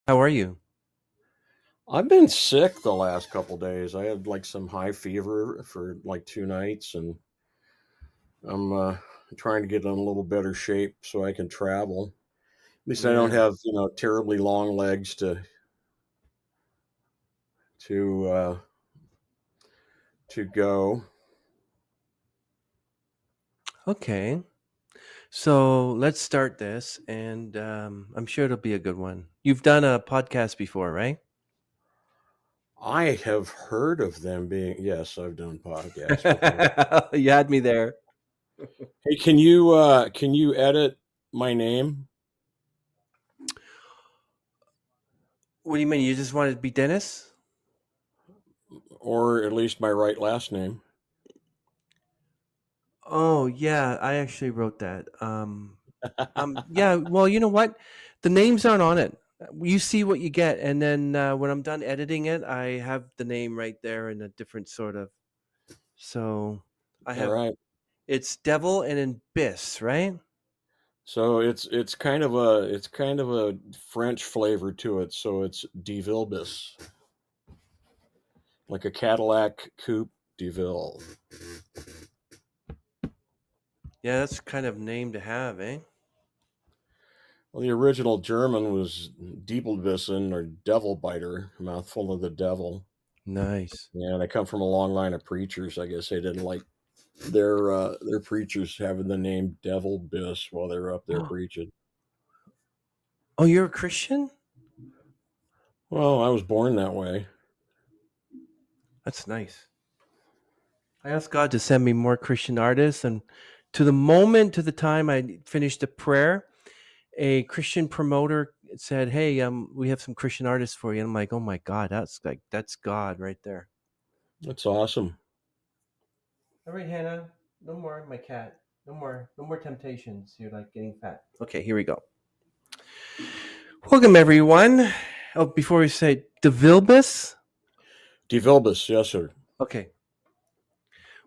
How are you? I've been sick the last couple days. I had like some high fever for like 2 nights, and I'm trying to get in a little better shape so I can travel. At least I don't Yeah. have terribly long legs to to go. Okay. So let's start this, and I'm sure it'll be a good one. You've done a podcast before, right? I have heard of them being. Yes, I've done podcasts before. You had me there. Hey, can you edit my name, What do you mean? You just wanted to be Dennis? or at least my right last name? Oh, yeah. I actually wrote that. Yeah. Well, you know what? The names aren't on it. You see what you get, and then when I'm done editing it, I have the name right there in a different sort of. So I All have right. it's Devil and then Biss, right? So it's kind of a French flavor to it. So it's DevilBiss, like a Cadillac Coupe DeVille. Yeah, that's kind of name to have, eh? Well, the original German was Diebelbissen or Devil Biter, mouthful of the devil. Nice. And I come from a long line of preachers. I guess they didn't like their preachers having the name Devil Biss while they were up there preaching. Oh, you're a Christian? Well, I was born that way. That's nice. I asked God to send me more Christian artists, and to the time I finished a prayer, a Christian promoter said, "Hey, we have some Christian artists for you." And I'm like, "Oh my God, that's God right there." That's awesome. All right, Hannah, no more, my cat, no more temptations. You're like getting fat. Okay, here we go. Welcome everyone. Oh, before we say DeVilbiss. DeVilbiss, yes, sir. Okay,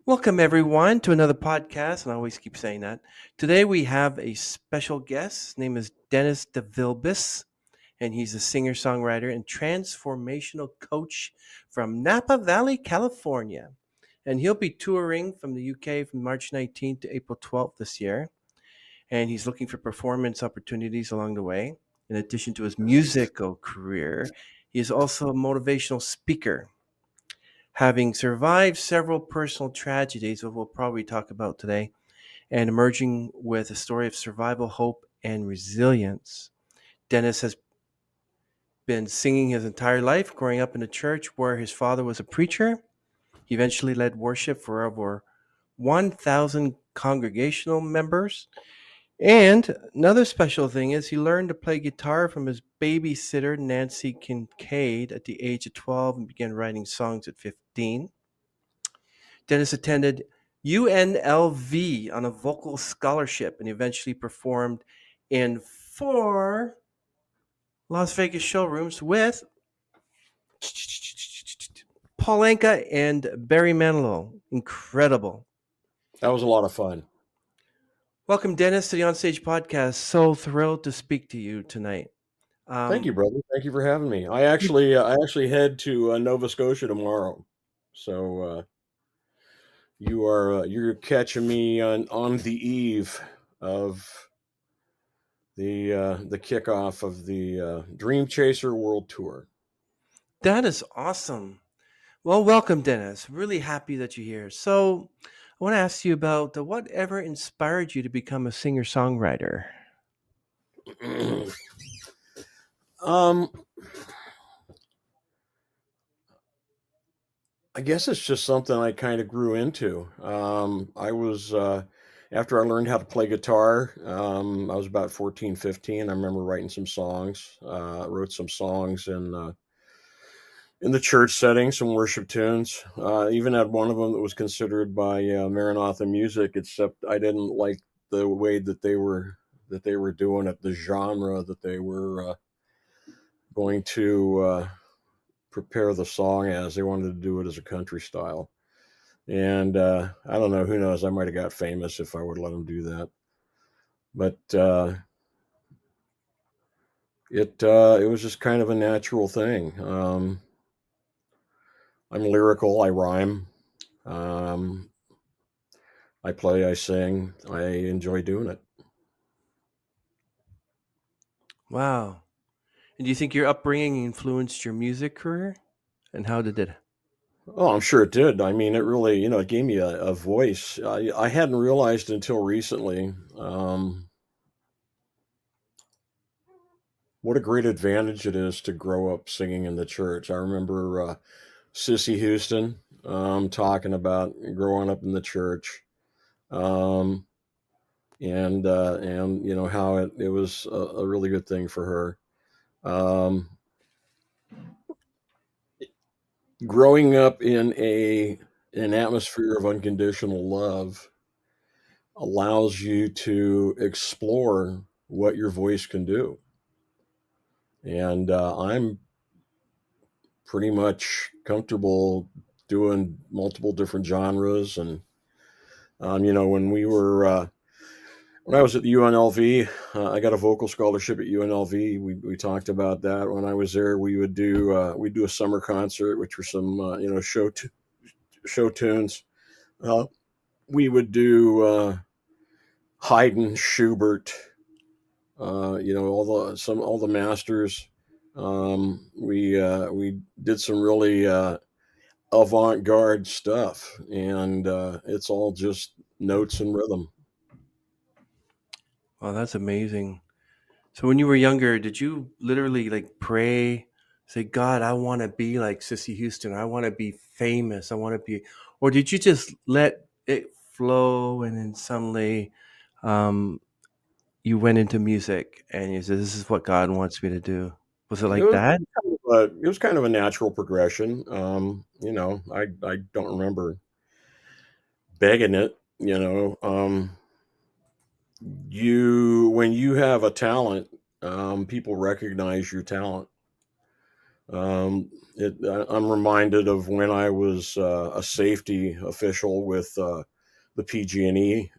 welcome, everyone, to another podcast. And I always keep saying that. Today, we have a special guest. His name is Dennis DevilBiss, and he's a singer songwriter and transformational coach from Napa Valley, California. And he'll be touring from the UK from March 19th to April 12th this year. And he's looking for performance opportunities along the way. In addition to his musical career, he is also a motivational speaker, having survived several personal tragedies, that we'll probably talk about today, and emerging with a story of survival, hope, and resilience. Dennis has been singing his entire life, growing up in a church where his father was a preacher. He eventually led worship for over 1,000 congregational members. And another special thing is he learned to play guitar from his babysitter, Nancy Kincaid, at the age of 12 and began writing songs at 15. Dennis attended UNLV on a vocal scholarship and eventually performed in 4 Las Vegas showrooms with Paul Anka and Barry Manilow. Incredible. That was a lot of fun. Welcome, Dennis, to the Onstage Podcast. So thrilled to speak to you tonight. Thank Um, you, brother. Thank you for having me. I actually head to Nova Scotia tomorrow, so you're catching me on the eve of the kickoff of the Dream Chaser World Tour. that is awesome. Well, welcome, Dennis. Really happy that you're here. So, I want to ask you about whatever inspired you to become a singer songwriter. um, I guess it's just something I kind of grew into. I was after I learned how to play guitar. I was about 14, 15. I remember writing some songs. Wrote some songs in the church setting, some worship tunes. Even had one of them that was considered by Maranatha Music, except I didn't like the way that they were doing it, the genre that they were going to prepare the song as. They wanted to do it as a country style, and I don't know. Who knows? I might have got famous if I would let them do that. But it was just kind of a natural thing. I'm lyrical. I rhyme. Um, I play. I sing. I enjoy doing it. Wow. And do you think your upbringing influenced your music career? And how did it? Oh, I'm sure it did. I mean, it really, it gave me a voice. I hadn't realized until recently what a great advantage it is to grow up singing in the church. I remember Sissy Houston talking about growing up in the church, um, and how it was a really good thing for her. Um, Growing up in a an atmosphere of unconditional love allows you to explore what your voice can do. And I'm pretty much comfortable doing multiple different genres. And, when I was at the UNLV, I got a vocal scholarship at UNLV. We talked about that. When I was there, we'd do a summer concert, which were some, show tunes. Uh, we would do Haydn, Schubert, all the masters. We did some really avant-garde stuff, and it's all just notes and rhythm. Wow, that's amazing. So when you were younger, did you literally like pray, say, God, I want to be like Sissy Houston. I want to be famous. I want to be, or did you just let it flow and then suddenly um, you went into music and you said, this is what God wants me to do? Was it It like was that? it was kind of a natural progression. I don't remember begging it. You when you have a talent, people recognize your talent. I'm reminded of when I was a safety official with the PG&E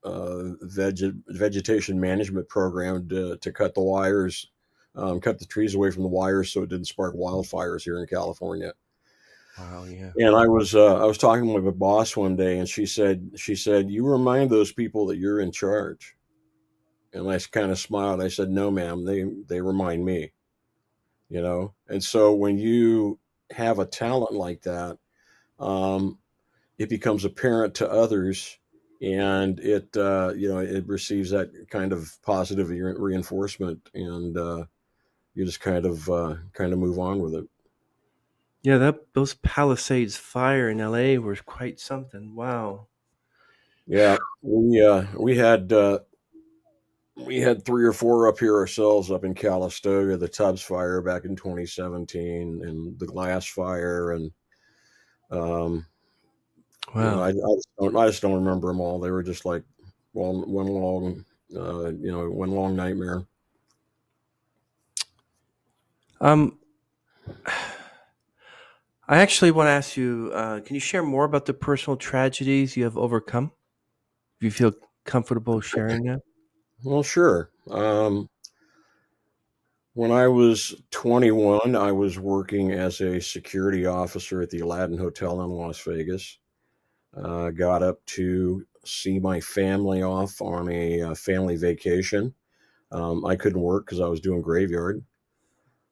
vegetation management program to cut the wires, cut the trees away from the wires so it didn't spark wildfires here in California. Wow, yeah. And I was talking with my boss one day, and she said you remind those people that you're in charge. And I kind of smiled. I said, no, ma'am, they remind me. And so when you have a talent like that, um, it becomes apparent to others, and it receives that kind of positive reinforcement, and you just kind of move on with it. Yeah, that those Palisades fire in LA were quite something. Wow. Yeah, we had three or four up here ourselves up in Calistoga, the Tubbs fire back in 2017, and the Glass fire, and um, Wow. I just don't remember them all. They were just like one long nightmare. Um, I actually want to ask you, can you share more about the personal tragedies you have overcome? If you feel comfortable sharing that. Well, sure. When I was 21, I was working as a security officer at the Aladdin Hotel in Las Vegas. Got up to see my family off on a family vacation. I couldn't work because I was doing graveyard.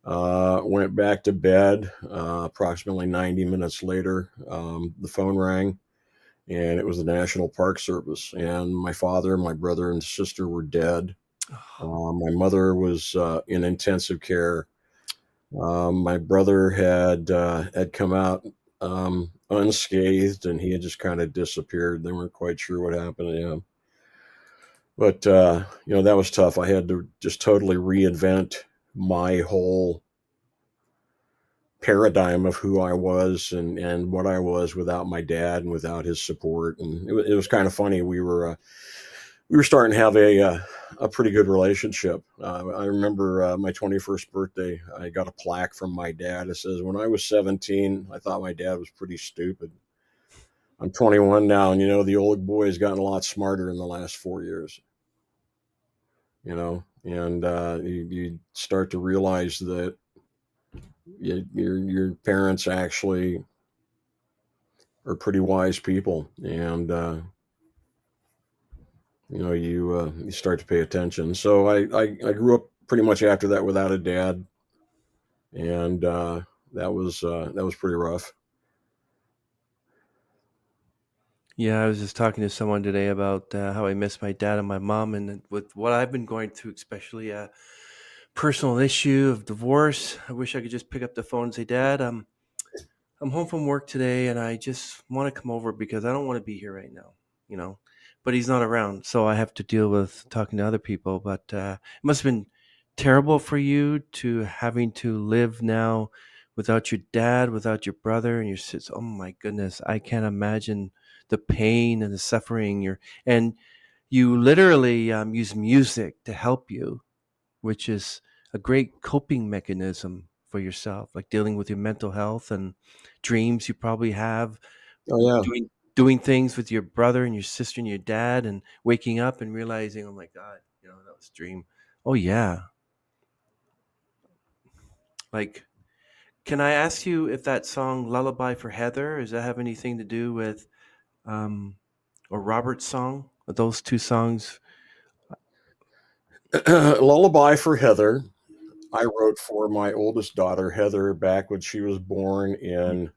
Went back to bed. Approximately 90 minutes later, the phone rang, and it was the National Park Service. And my father, my brother, and sister were dead. My mother was in intensive care. My brother had come out unscathed, and he had just kind of disappeared. They weren't quite sure what happened to him. But that was tough. I had to just totally reinvent my whole paradigm of who I was and what I was without my dad and without his support. And it was kind of funny. We were starting to have a pretty good relationship. I remember my 21st birthday. I got a plaque from my dad. It says, "When I was 17, I thought my dad was pretty stupid. I'm 21 now, and the old boy has gotten a lot smarter in the last 4 years." and you start to realize that your parents actually are pretty wise people, and you start to pay attention. So I grew up pretty much after that without a dad, and that was pretty rough. Yeah, I was just talking to someone today about how I miss my dad and my mom, and with what I've been going through, especially a personal issue of divorce. I wish I could just pick up the phone and say, "Dad, I'm home from work today, and I just want to come over because I don't want to be here right now." You know, but he's not around, so I have to deal with talking to other people. But it must have been terrible for you to having to live now without your dad, without your brother, and your sis. Oh my goodness, I can't imagine the pain and the suffering. And you literally use music to help you, which is a great coping mechanism for yourself, like dealing with your mental health and dreams you probably have, Oh yeah. doing things with your brother and your sister and your dad, and waking up and realizing, oh my God, that was a dream. Oh yeah. Like, can I ask you if that song "Lullaby for Heather" does that have anything to do with um, or Robert's song? Those two songs. Lullaby for Heather. I wrote for my oldest daughter, Heather, back when she was born in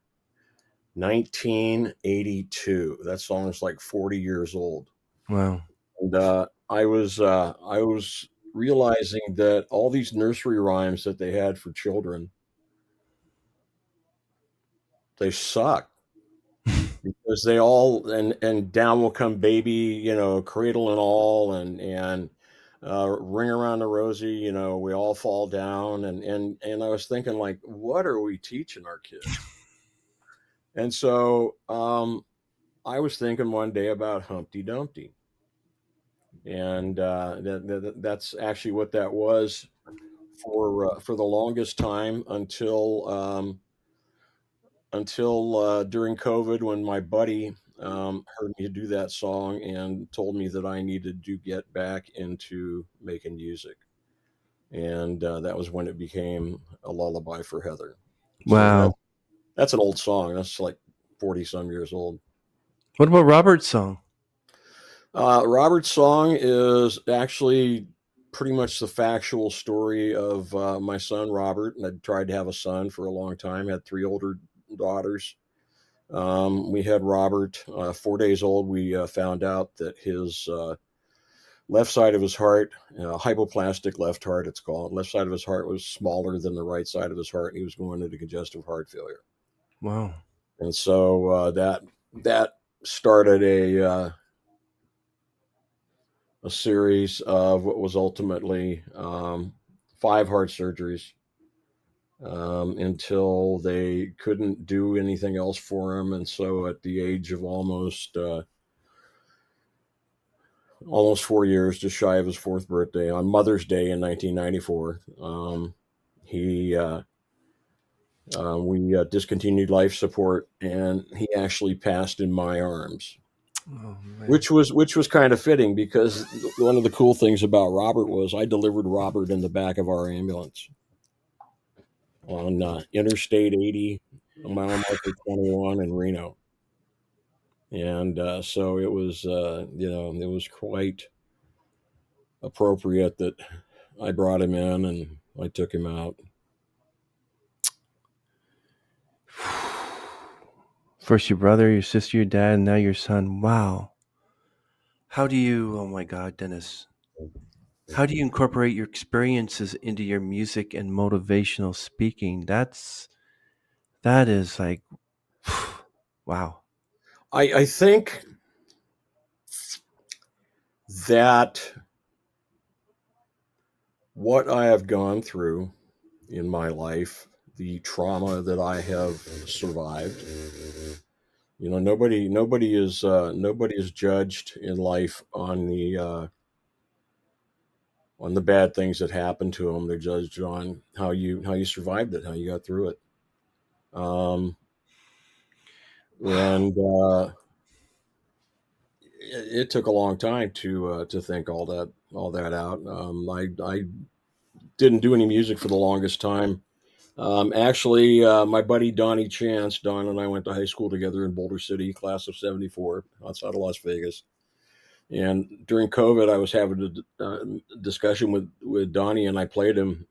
1982. That song is like 40 years old. Wow. And I was realizing that all these nursery rhymes that they had for children, they suck because they all and down will come baby, cradle and all, and ring around the rosy, we all fall down, and I was thinking, like, what are we teaching our kids? And so I was thinking one day about Humpty Dumpty, and that's actually what that was for the longest time until during COVID, when my buddy heard me do that song and told me that I needed to get back into making music, and that was when it became a lullaby for Heather. So Wow. that's an old song. That's like 40 some years old. What about Robert's song? Robert's song is actually pretty much the factual story of my son Robert. And I'd tried to have a son for a long time. Had three older daughters. We had Robert 4 days old. We found out that his left side of his heart, hypoplastic left heart, it's called. Left side of his heart was smaller than the right side of his heart. He was going into congestive heart failure, Wow. and so that started a series of what was ultimately five heart surgeries, until they couldn't do anything else for him. And so, at the age of almost 4 years, just shy of his fourth birthday, on Mother's Day in 1994, he we discontinued life support, and he actually passed in my arms, Oh man. which was kind of fitting, because one of the cool things about Robert was I delivered Robert in the back of our ambulance on Interstate 80, mile marker 21 in Reno. And so it was quite appropriate that I brought him in and I took him out. First your brother, your sister, your dad, and now your son. Wow. How do you, oh my God, Dennis, how do you incorporate your experiences into your music and motivational speaking? That is like, wow. I think that what I have gone through in my life, the trauma that I have survived, nobody is judged in life on the bad things that happened to them. They're judged on how you survived it, how you got through it. Um, and it took a long time to think all that. all that out. I didn't do any music for the longest time. Actually, my buddy Donnie Chance, Don and I went to high school together in Boulder City, class of '74, outside of Las Vegas. And during COVID, I was having a discussion with Donnie, and I played him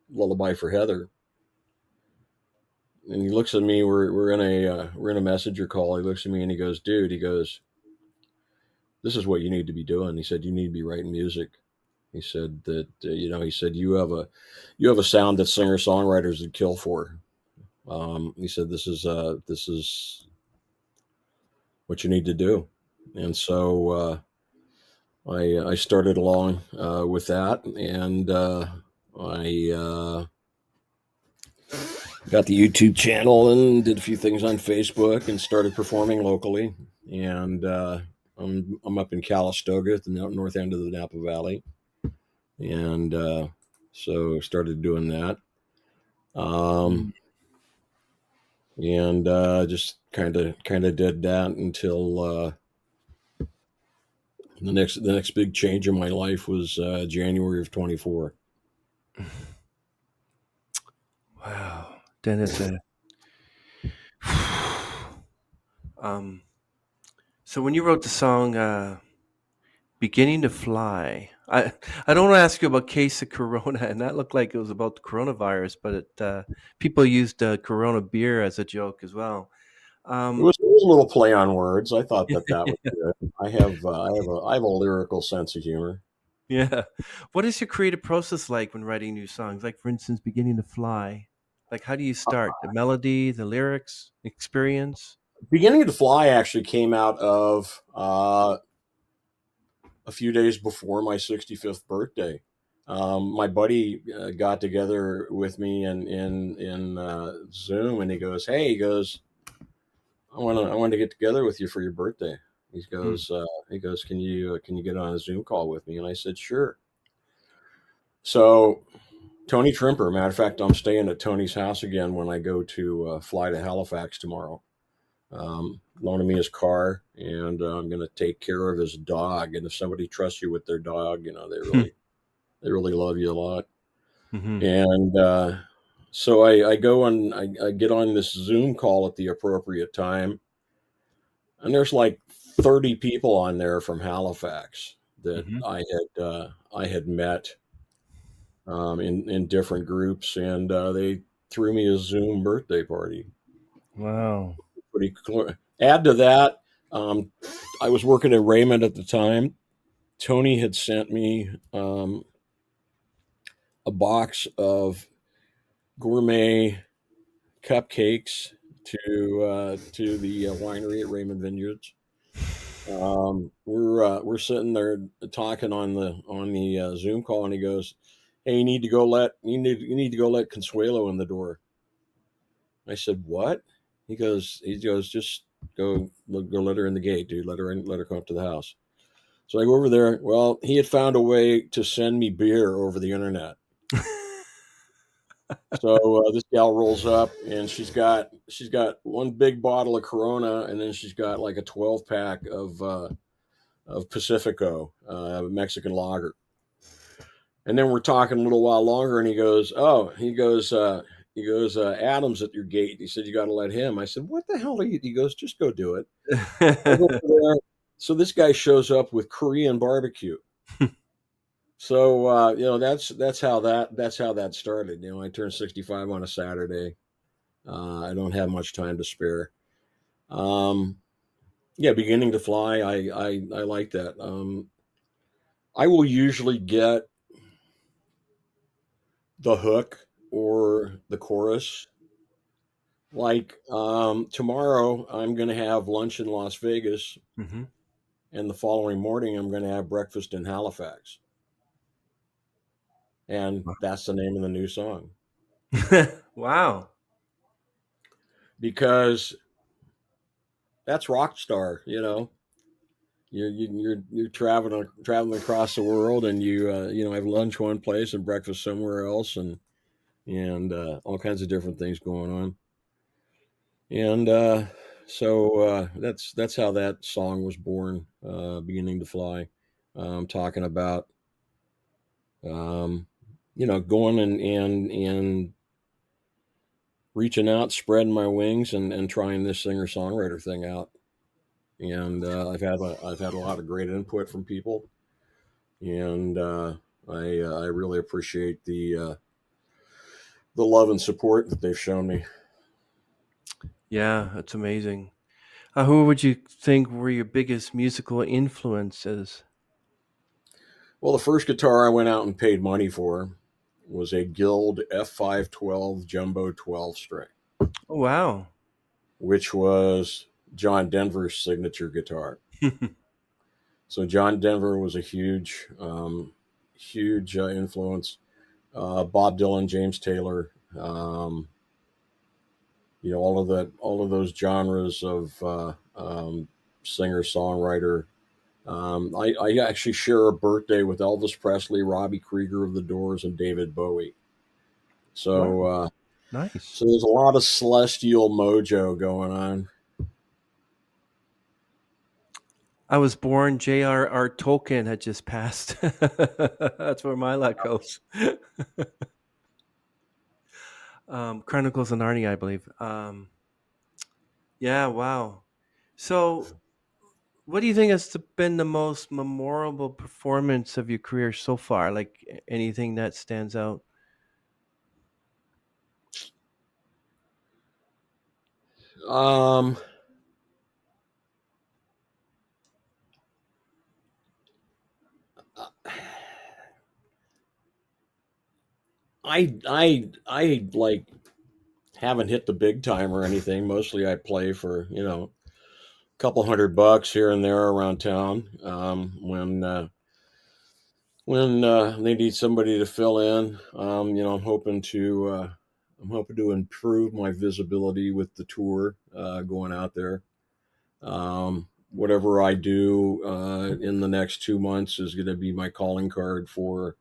"Lullaby for Heather." And he looks at me. We're in a messenger call. He looks at me and he goes, "Dude," he goes, "this is what you need to be doing." He said, "You need to be writing music." He said that he said you have a sound that singer songwriters would kill for. He said this is what you need to do, and so I started along with that, and I got the YouTube channel and did a few things on Facebook and started performing locally. And I'm up in Calistoga at the north end of the Napa Valley, and so started doing that. Um, Mm. and just kind of did that until the next big change in my life was January of 24. Wow, Dennis. Um, so when you wrote the song "Beginning to Fly," I don't want to ask you about case of Corona, and that looked like it was about the coronavirus, but people used Corona beer as a joke as well. Um, It was a little play on words. I thought that was good. I have a lyrical sense of humor. yeah. What is your creative process like when writing new songs? Like, for instance, "Beginning to Fly." Like, how do you start? The melody, the lyrics, experience? Beginning to Fly actually came out of a few days before my 65th birthday. My buddy got together with me in Zoom, and he goes, "Hey," he goes, I want to get together with you for your birthday." Hmm. He goes, can you get on a Zoom call with me?" And I said, "Sure." So Tony Trimper, matter of fact, I'm staying at Tony's house again when I go to fly to Halifax tomorrow. Loaning me his car, and I'm going to take care of his dog. And if somebody trusts you with their dog, they really love you a lot. Hmm. And so I go and I get on this Zoom call at the appropriate time, and there's like 30 people on there from Halifax that Hmm. I had met in different groups, and they threw me a Zoom birthday party. Wow. Pretty clear. Add to that, um, I was working at Raymond at the time. Tony had sent me a box of gourmet cupcakes to the winery at Raymond Vineyards. We're sitting there talking on the Zoom call, and he goes, "Hey, you need to go let Consuelo in the door." I said, "What?" He goes, "Just go let her in the gate, dude. Let her in, let her come up to the house." So I go over there. Well, he had found a way to send me beer over the internet. So this gal rolls up, and she's got one big bottle of Corona, and then she's got like a 12 pack of Pacifico, Mexican lager. And then we're talking a little while longer, and he goes, "Oh," he goes, "Adam's at your gate." He said, "You got to let him." I said, "What the hell are you?" He goes, "Just go do it." I go over there. So this guy shows up with Korean barbecue. So that's how that started. I turned 65 on a Saturday. I don't have much time to spare. Um, yeah, beginning to fly. I like that. I will usually get the hook or the chorus. Like tomorrow, I'm going to have lunch in Las Vegas, Hmm. and the following morning, I'm going to have breakfast in Halifax, and that's the name of the new song Wow. because that's rock star. You're traveling across the world, and you have lunch one place and breakfast somewhere else, and all kinds of different things going on. And so that's how that song was born, beginning to fly. Talking about Um, going and reaching out, spreading my wings, and trying this singer songwriter thing out. And I've had a lot of great input from people, and I really appreciate the love and support that they've shown me. Yeah, that's amazing. Who would you think were your biggest musical influences? Well, the first guitar I went out and paid money for was a Guild F512 Jumbo 12 string, Oh, wow. which was John Denver's signature guitar. So John Denver was a huge influence. Bob Dylan, James Taylor, all of those genres of singer songwriter. I actually share a birthday with Elvis Presley, Robbie Krieger of the Doors, and David Bowie. So Wow, uh, nice. so there's a lot of celestial mojo going on. I was born. J.R.R. Tolkien had just passed. That's where my luck goes. Chronicles of Narnia, I believe. Yeah, wow. So, what do you think has been the most memorable performance of your career so far? Like anything that stands out? Um, I like haven't hit the big time or anything. Mostly I play for a couple $100 here and there around town when they need somebody to fill in. I'm hoping to improve my visibility with the tour going out there. Whatever I do in the next 2 months is going to be my calling card for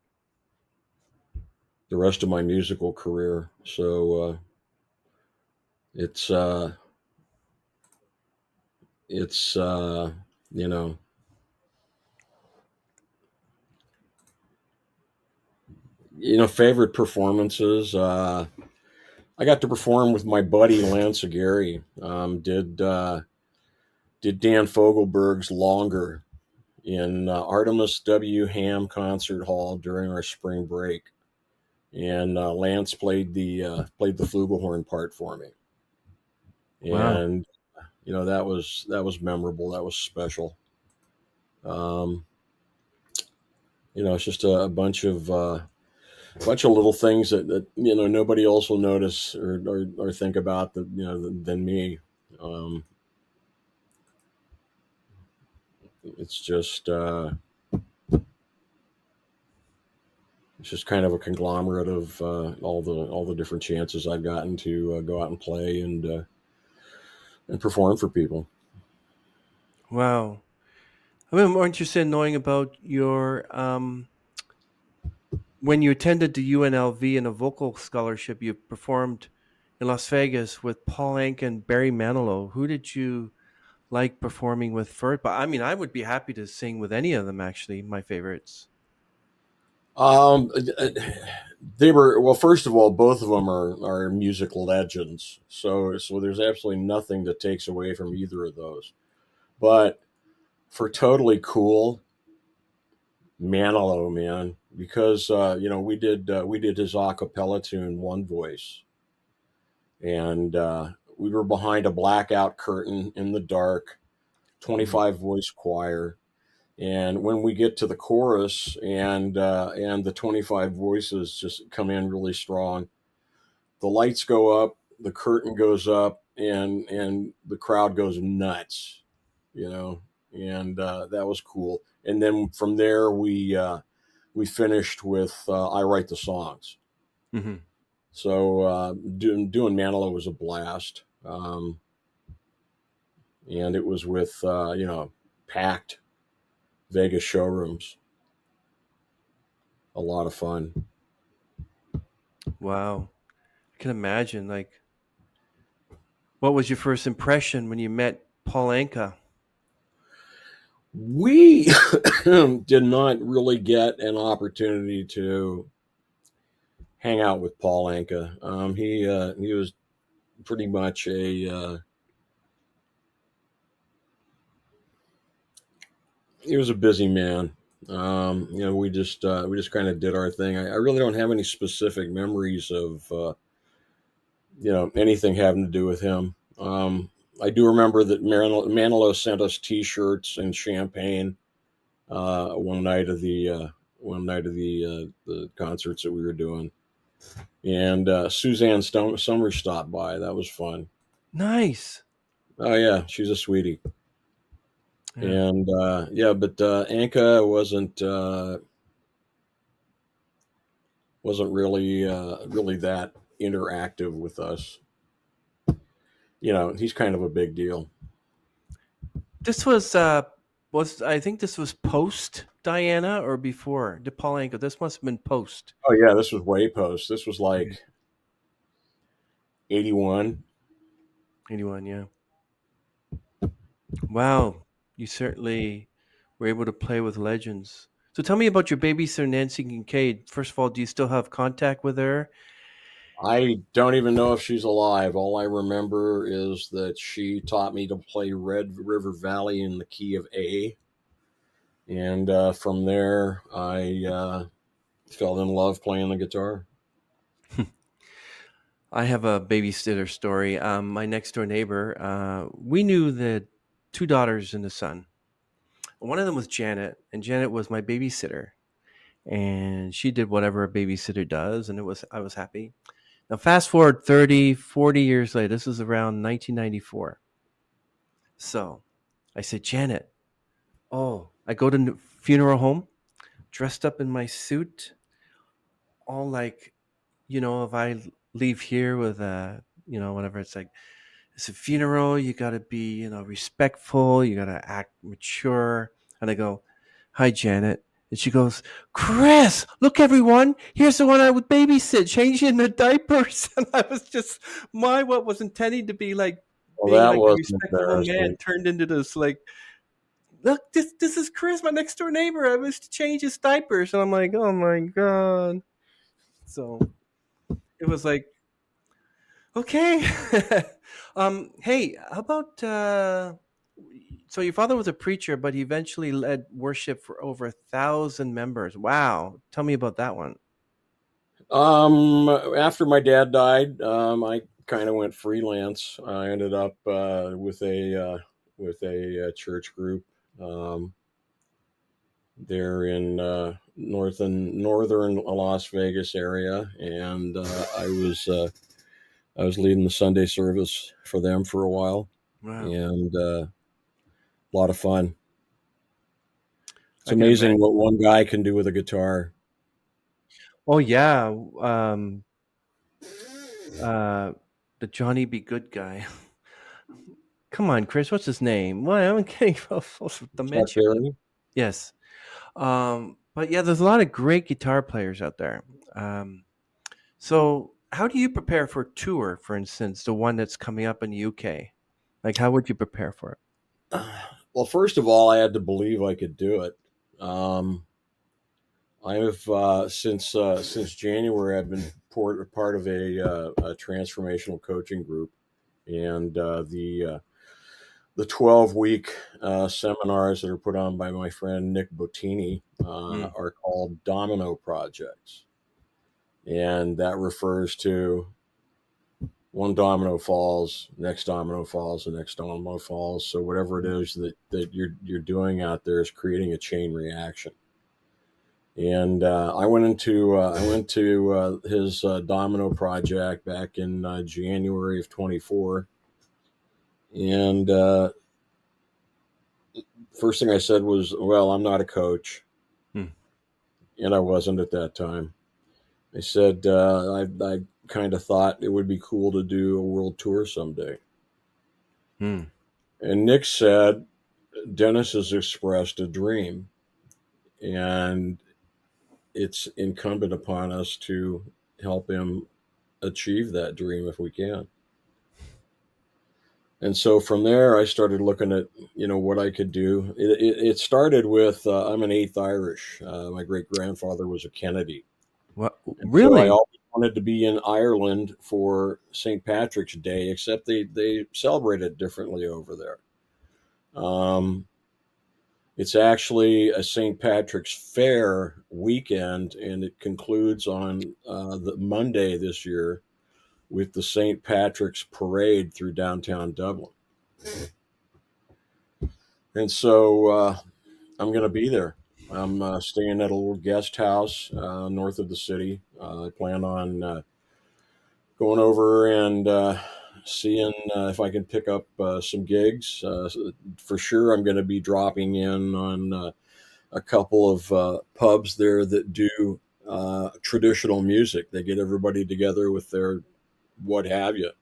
the rest of my musical career. So it's it's you know favorite performances. I got to perform with my buddy Lance Aguirre. Did Dan Fogelberg's Longer in Artemis W. Ham Concert Hall during our spring break, and Lance played the flugelhorn part for me, Wow. and that was memorable. That was special. Um, it's just a bunch of little things that nobody else will notice or think about that than me. Um, it's just it's just kind of a conglomerate of all the different chances I've gotten to go out and play and perform for people. Wow. I'm more interested in knowing about your when you attended the UNLV and a vocal scholarship. You performed in Las Vegas with Paul Anka and Barry Manilow. Who did you like performing with first? But I mean, I would be happy to sing with any of them. Actually, my favorites. Um, they were well. First of all, both of them are music legends. So there's absolutely nothing that takes away from either of those. But for totally cool, Manilow, man, because we did his a cappella tune One Voice, and we were behind a blackout curtain in the dark, Mm. 25 voice choir. And when we get to the chorus and the 25 voices just come in really strong, the lights go up, the curtain goes up, and the crowd goes nuts, you know, and that was cool. And then from there we finished with I Write the Songs. Hmm. So doing Manilow was a blast, and it was with packed Vegas showrooms. A lot of fun. Wow, I can imagine. Like, what was your first impression when you met Paul Anka? We did not really get an opportunity to hang out with Paul Anka. He was pretty much he was a busy man. We just kind of did our thing. I really don't have any specific memories of anything having to do with him. I do remember that Manilow sent us T-shirts and champagne one night of the concerts that we were doing, and Suzanne Summers stopped by. That was fun. Nice. Oh yeah, she's a sweetie. Yeah. And yeah, but Anka wasn't really that interactive with us. He's kind of a big deal. This was I think this was post Diana or before DePaulenko. This must have been post. Oh yeah, this was way post. This was Yeah. like 81. 81, yeah. Wow. You certainly were able to play with legends. So tell me about your babysitter Nancy Kincaid. First of all, do you still have contact with her? I don't even know if she's alive. All I remember is that she taught me to play Red River Valley in the key of A, and from there I fell in love playing the guitar. I have a babysitter story. My next door neighbor, we knew the two daughters and a son. One of them was Janet, and Janet was my babysitter. And she did whatever a babysitter does, and I was happy. Now fast forward 30, 40 years later. This is around 1994. So I said, Janet, oh, I go to funeral home dressed up in my suit, all like, if I leave here with whatever, it's like, it's a funeral. You got to be, respectful. You got to act mature. And I go, hi, Janet. And she goes, Chris, look, everyone. Here's the one I would babysit, changing the diapers. And I was just, what was intending to be like Well, being that like the was respectable man embarrassing. turned into this, like, look, this is Chris, my next door neighbor. I was to change his diapers. And I'm like, oh my God. So it was like, okay. Hey, how about so your father was a preacher, but he eventually led worship for over 1,000 members. Wow. Tell me about that one. After my dad died, I kind of went freelance. I ended up with a church group um, there in northern Las Vegas area, and I was leading the Sunday service for them for a while, Wow. and a lot of fun. It's I can amazing imagine. what one guy can do with a guitar. Oh yeah. Um uh the Johnny Be Good guy. Come on, Chris, what's his name? Well, I'm getting Chuck dementia. Berry. Yes. But yeah, there's a lot of great guitar players out there. So, how do you prepare for a tour, for instance, the one that's coming up in the UK? Like, how would you prepare for it? Well, first of all, I had to believe I could do it. Um, I have since January. I've been part of a transformational coaching group, and the 12-week seminars that are put on by my friend Nick Bottini Mm. are called Domino Projects, and that refers to one domino falls, next domino falls, the next domino falls. So whatever it is that you're doing out there is creating a chain reaction. And I went to his domino project back in January of 24, and first thing I said was, "Well, I'm not a coach," Mm. and I wasn't at that time. I said I kind of thought it would be cool to do a world tour someday, Mm. and Nick said Dennis has expressed a dream, and it's incumbent upon us to help him achieve that dream if we can. And so from there, I started looking at what I could do. It started with I'm an eighth Irish. My great grandfather was a Kennedy, What? and so I Really? always wanted to be in Ireland for St. Patrick's Day, except they celebrate it differently over there. Um, it's actually a St. Patrick's Fair weekend, and it concludes on the Monday this year with the St. Patrick's Parade through downtown Dublin. And so I'm going to be there. I'm staying at a little guest house north of the city. I plan on going over and seeing if I can pick up some gigs. For sure, I'm going to be dropping in on a couple of pubs there that do traditional music. They get everybody together with their what have you,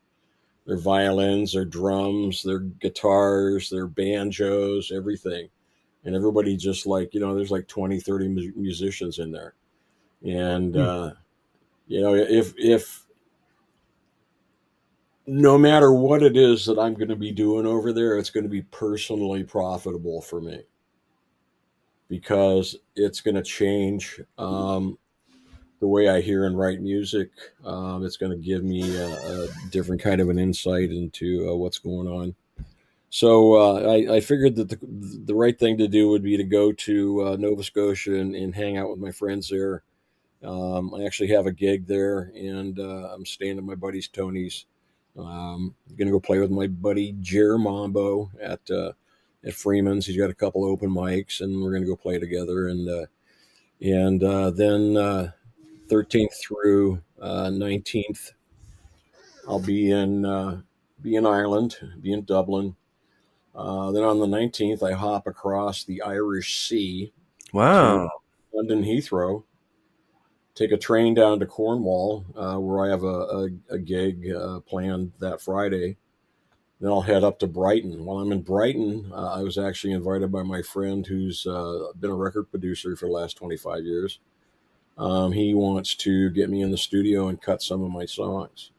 their violins, their drums, their guitars, their banjos, everything. And everybody just like, there's like 20, 30 musicians in there. And, Hmm. if no matter what it is that I'm going to be doing over there, it's going to be personally profitable for me because it's going to change the way I hear and write music. It's going to give me a different kind of an insight into what's going on. So I figured that the right thing to do would be to go to Nova Scotia and hang out with my friends there. I actually have a gig there, and I'm staying at my buddy's Tony's. I'm gonna go play with my buddy Jer Mambo at Freeman's. He's got a couple open mics, and we're gonna go play together. And then 13th through 19th, I'll be in Ireland, be in Dublin. Then on the 19th, I hop across the Irish Sea to Wow. London Heathrow, take a train down to Cornwall, where I have a gig planned that Friday. Then I'll head up to Brighton. While I'm in Brighton, I was actually invited by my friend who's been a record producer for the last 25 years. He wants to get me in the studio and cut some of my songs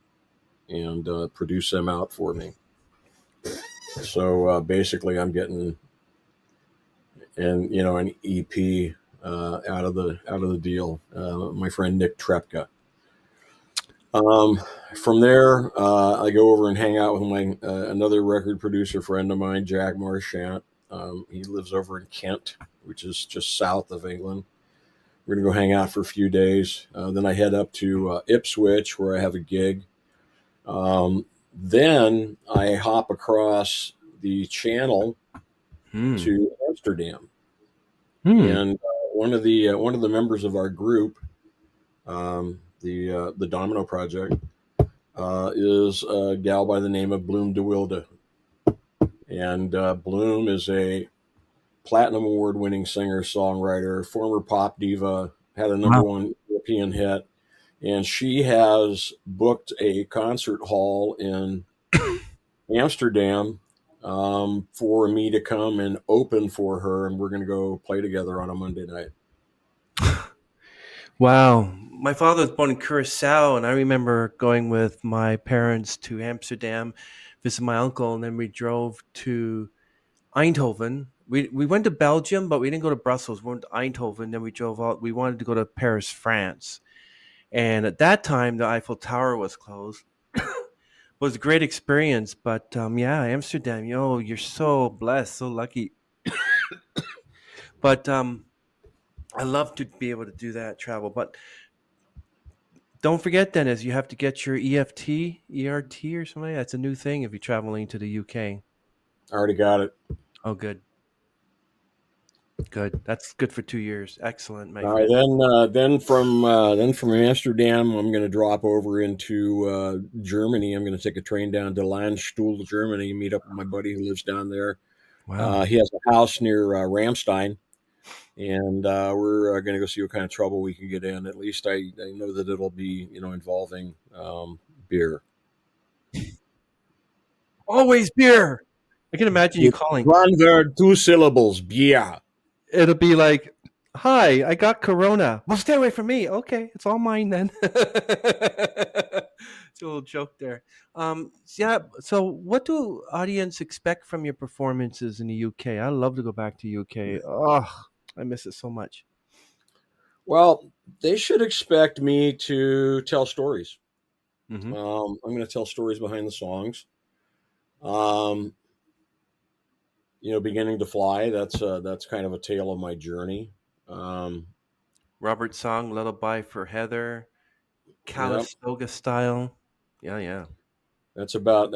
and produce them out for me. So basically, I'm getting an EP out of the deal. My friend Nick Trepka. Um, from there, I go over and hang out with my another record producer friend of mine, Jack Marchant. He lives over in Kent, which is just south of England. We're gonna go hang out for a few days. Then I head up to Ipswich, where I have a gig. Then I hop across the channel Hmm. to Amsterdam, Hmm. and one of the members of our group, the Domino Project, is a gal by the name of Bloom de Wilde, and Bloom is a platinum award winning singer songwriter, former pop diva, had a number Wow. one European hit, and she has booked a concert hall in Amsterdam for me to come and open for her, and we're going to go play together on a Monday night. Wow. My father was born in Curacao, and I remember going with my parents to Amsterdam, visit my uncle, and then we drove to Eindhoven. We went to Belgium, but we didn't go to Brussels. We went to Eindhoven, then we drove out. We wanted to go to Paris, France. And at that time, the Eiffel Tower was closed. It was a great experience, but yeah, Amsterdam, you're so blessed, so lucky. But I love to be able to do that travel. But don't forget, Dennis, you have to get your EFT, ERT, or something. That's a new thing if you're traveling to the UK. I already got it. Oh, good, good. That's good for 2 years. Excellent, my All right, friend. then from Amsterdam, I'm going to drop over into Germany. I'm going to take a train down to Landstuhl, Germany, meet up with my buddy who lives down there. Wow. He has a house near Ramstein, and we're going to go see what kind of trouble we can get in. At least I know that it'll be involving beer. Always beer. I can imagine you It's calling. one word, two syllables, beer. It'll be like Hi, I got corona. Well, stay away from me. Okay, it's all mine then. It's a little joke there. Yeah. So, what do audience expect from your performances in the UK? I love to go back to UK. Oh, I miss it so much. Well, they should expect me to tell stories. Hmm. I'm going to tell stories behind the songs. Um, Beginning to fly. That's kind of a tale of my journey. Um, Robert Song, Lullaby for Heather, yeah, Calistoga style. Yeah, yeah. that's about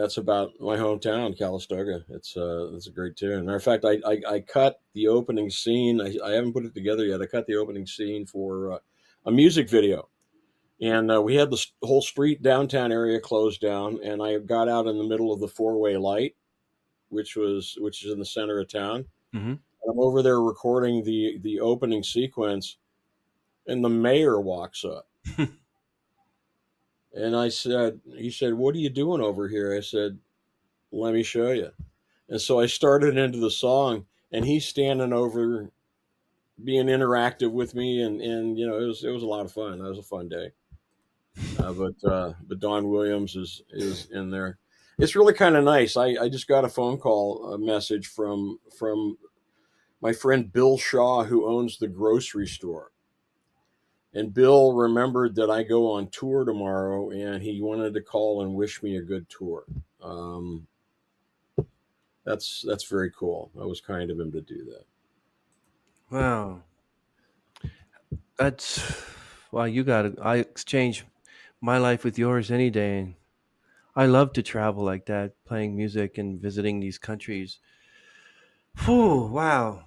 my hometown, Calistoga. It's a great tune. Matter of fact, I cut the opening scene. I haven't put it together yet. I cut the opening scene for a music video, and we had the whole street downtown area closed down, and I got out in the middle of the four-way light, which is in the center of town. Hmm. And I'm over there recording the opening sequence, and the mayor walks up, and he said, "What are you doing over here?" I said, "Let me show you." And so I started into the song, and he's standing over, being interactive with me, and it was a lot of fun. That was a fun day. But Don Williams is in there. It's really kind of nice. I just got a phone call, a message from my friend Bill Shaw, who owns the grocery store. And Bill remembered that I go on tour tomorrow, and he wanted to call and wish me a good tour. Um, that's very cool. That was kind of him to do that. Wow, that's wow. You got it. I exchange my life with yours any day. I love to travel like that, playing music and visiting these countries. Whew, wow.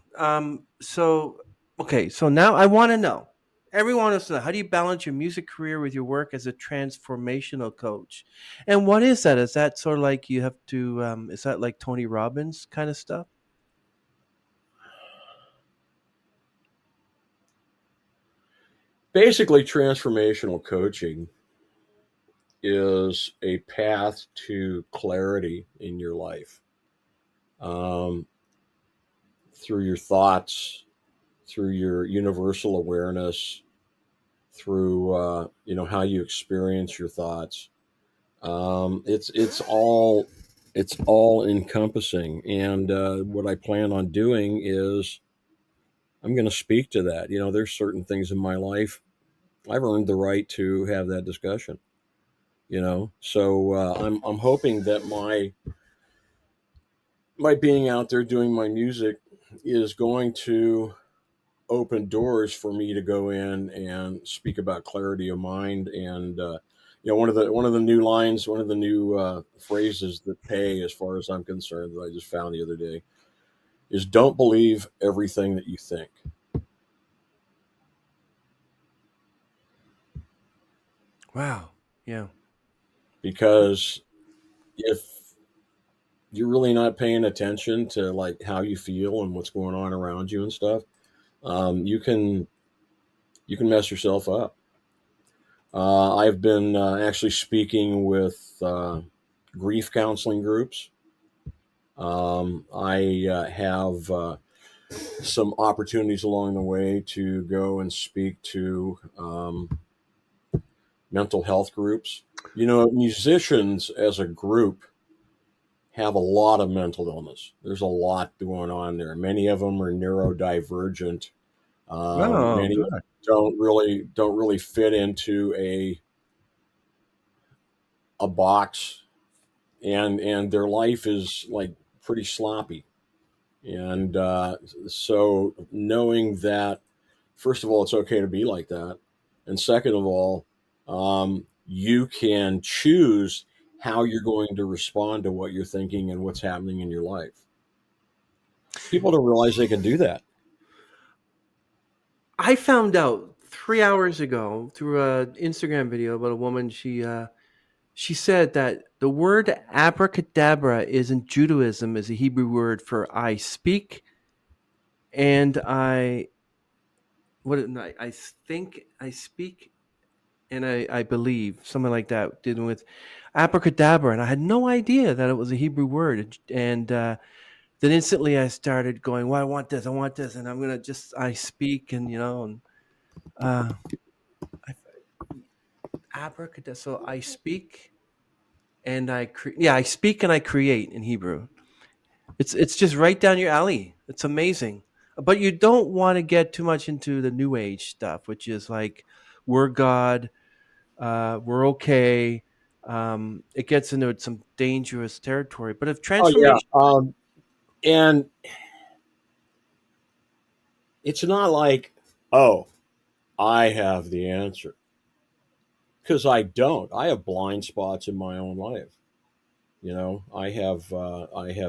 Okay, so now I want to know. Everyone wants to know, how do you balance your music career with your work as a transformational coach? And what is that? Is that sort of like you have to? Is that like Tony Robbins kind of stuff? Basically, transformational coaching is a path to clarity in your life, um, through your thoughts, through your universal awareness, through how you experience your thoughts. It's all encompassing, and what I plan on doing is I'm going to speak to that. There's certain things in my life I've earned the right to have that discussion. So I'm hoping that my being out there doing my music is going to open doors for me to go in and speak about clarity of mind. And one of the new lines, one of the new phrases that pay, as far as I'm concerned, that I just found the other day, is don't believe everything that you think. Wow. Yeah. Because if you're really not paying attention to like how you feel and what's going on around you and stuff, you can mess yourself up. I've been actually speaking with grief counseling groups. I have some opportunities along the way to go and speak to mental health groups. Musicians as a group have a lot of mental illness. There's a lot going on there. Many of them are neurodivergent. Oh, Many good. don't really fit into a box, and their life is like pretty sloppy. And so knowing that, first of all, it's okay to be like that, and second of all, you can choose how you're going to respond to what you're thinking and what's happening in your life. People don't realize they can do that. I found out 3 hours ago through a Instagram video about a woman. She said that the word abracadabra is in Judaism is a Hebrew word for I speak and I think I speak and I believe something like that dealing with abracadabra, and I had no idea that it was a Hebrew word. And then instantly I started going, well, I want this, and I'm gonna just I speak, and and uh, I, abracadabra. So I speak and I speak and I create in Hebrew. It's just right down your alley. It's amazing. But you don't want to get too much into the new age stuff, which is like we're God, we're okay. It gets into some dangerous territory. But if Oh yeah. transformation, And it's not like, oh, I have the answer, because I don't. I have blind spots in my own life. I have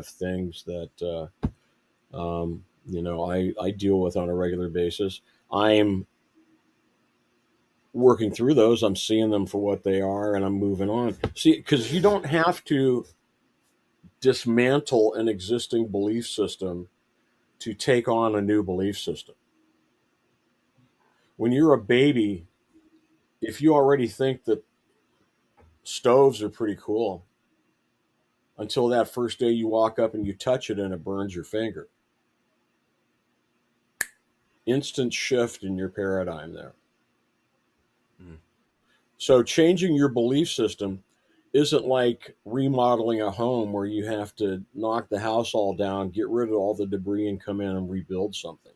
things that I deal with on a regular basis. I'm working through those. I'm seeing them for what they are, and I'm moving on. See, because you don't have to dismantle an existing belief system to take on a new belief system. When you're a baby, if you already think that stoves are pretty cool, until that first day you walk up and you touch it and it burns your finger. Instant shift in your paradigm there. mm, So changing your belief system isn't like remodeling a home where you have to knock the house all down, get rid of all the debris, and come in and rebuild something.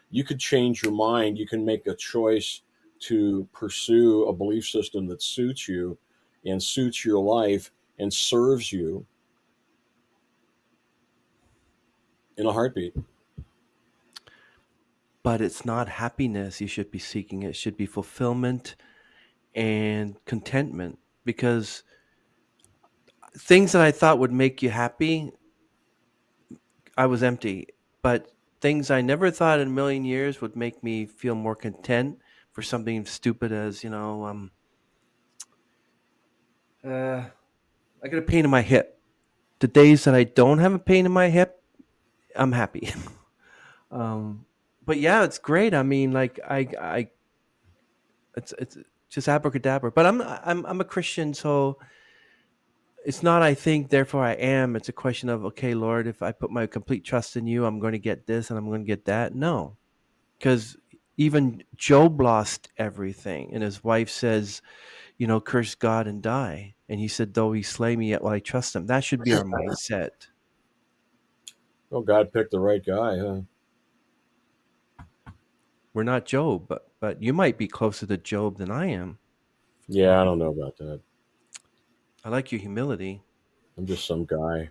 You could change your mind. You can make a choice to pursue a belief system that suits you and suits your life and serves you in a heartbeat. but it's not happiness you should be seeking. It should be fulfillment and contentment because things that I thought would make you happy, I was empty. But things I never thought in a million years would make me feel more content for something stupid as, I got a pain in my hip. The days that I don't have a pain in my hip, I'm happy. um, but yeah, it's great. I mean, like it's just abracadabra. But I'm a Christian, so it's not I think, therefore I am. It's a question of, okay, Lord, if I put my complete trust in you, I'm going to get this and I'm going to get that. No, because even Job lost everything, and his wife says, curse God and die. And he said, though he slay me, yet will I trust him. That should be our mindset. Oh, God picked the right guy, huh? We're not Job, but you might be closer to Job than I am. Yeah, I don't know about that. I like your humility. I'm just some guy.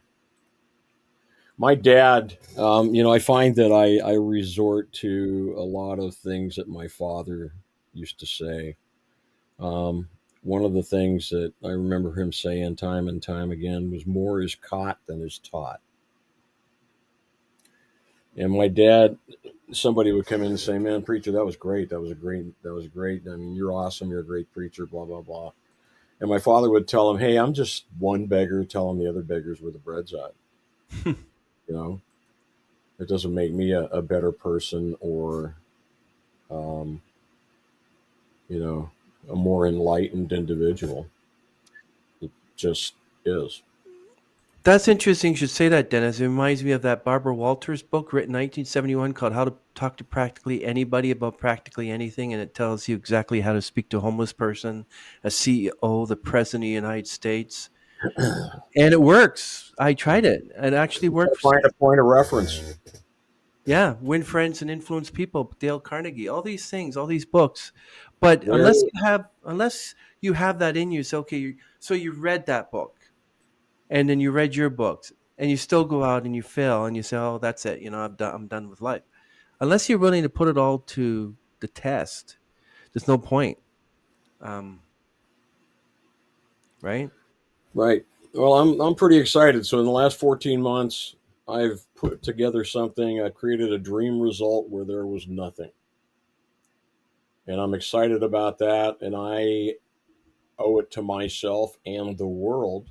My dad, I find that I resort to a lot of things that my father used to say. Um, One of the things that I remember him saying time and time again was, more is caught than is taught. And my dad, somebody would come in and say, man, preacher, that was great. That was great. I mean, you're awesome. You're a great preacher, blah, blah, blah. And my father would tell him, hey, I'm just one beggar telling the other beggars where the bread's at. You know, it doesn't make me a better person or, um, you know, a more enlightened individual. It just is. That's interesting. You should say that, Dennis. It reminds me of that Barbara Walters book written 1971 called How to Talk to Practically Anybody About Practically Anything. And it tells you exactly how to speak to a homeless person, a CEO, the President of the United States. And it works. I tried it. It actually worked. Find a point of reference. Yeah. Win friends and influence people. Dale Carnegie, all these things, all these books. But There, unless you have that in you, so, okay, so you read that book and then you read your books and you still go out and you fail and you say, oh, that's it, I'm done with life. Unless you're willing to put it all to the test, there's no point. um, right. right. Well, I'm pretty excited. So in the last 14 months, I've put together something. I created a dream result where there was nothing, and I'm excited about that. And I owe it to myself and the world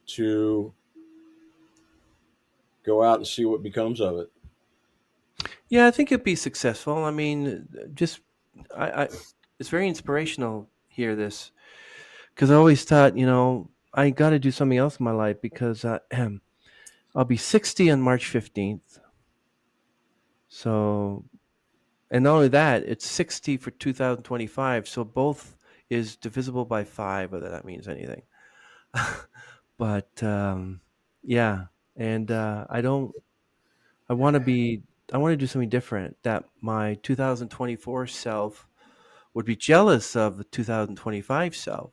to go out and see what becomes of it. Yeah, I think it'd be successful. I mean, just I it's very inspirational hear this, because I always thought, I got to do something else in my life because I'll be 60 on March 15th. So, and not only that, it's 60 for 2025. So both is divisible by 5, whether that means anything. But yeah, and I don't. I want to be. I want to do something different. That my 2024 self would be jealous of the 2025 self.